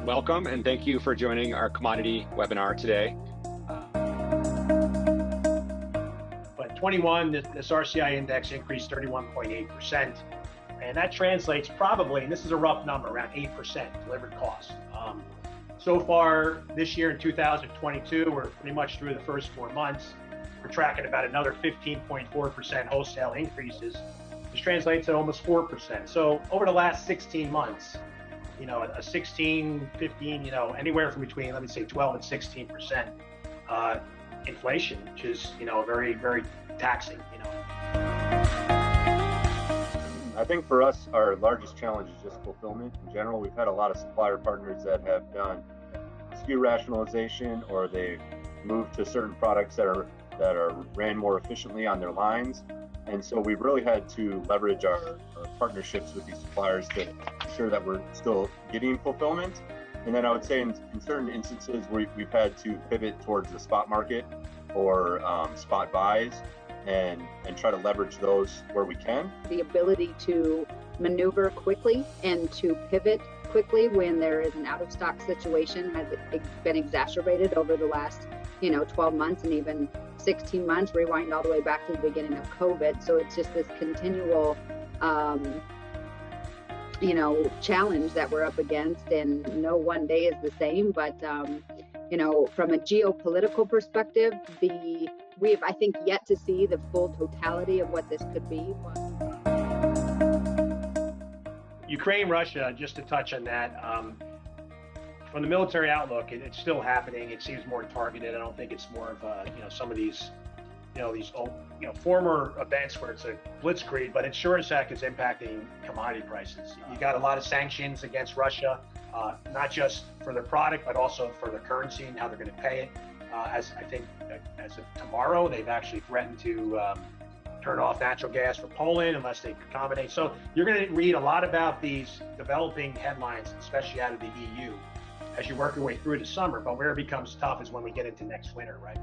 Welcome and thank you for joining our commodity webinar today. But 21, this RCI index increased 31.8%. And that translates probably, and this is a rough number, around 8% delivered cost. So far this year in 2022, we're pretty much through the first 4 months. We're tracking about another 15.4% wholesale increases, which translates to almost 4%. So over the last 16 months, a 16, 15, anywhere from between, let me say 12 and 16% inflation, which is, very, very taxing, I think for us, our largest challenge is just fulfillment. In general, we've had a lot of supplier partners that have done SKU rationalization, or they've moved to certain products that are ran more efficiently on their lines. And so we've really had to leverage our partnerships with these suppliers to ensure that we're still getting fulfillment. And then I would say in certain instances, we've had to pivot towards the spot market or spot buys and try to leverage those where we can. The ability to maneuver quickly and to pivot quickly when there is an out-of-stock situation has been exacerbated over the last 12 months and even 16 months, rewind all the way back to the beginning of COVID. So it's just this continual challenge that we're up against, and no one day is the same. But from a geopolitical perspective, we've, I think, yet to see the full totality of what this could be. Ukraine, Russia, just to touch on that, from the military outlook, it's still happening. It seems more targeted. I don't think it's more of some of these, these old, former events where it's a blitzkrieg, but it sure as heck is impacting commodity prices. You got a lot of sanctions against Russia, not just for their product, but also for their currency and how they're going to pay it. As of tomorrow, they've actually threatened to turn off natural gas for Poland unless they accommodate. So you're going to read a lot about these developing headlines, especially out of the EU, as you work your way through the summer. But where it becomes tough is when we get into next winter, right?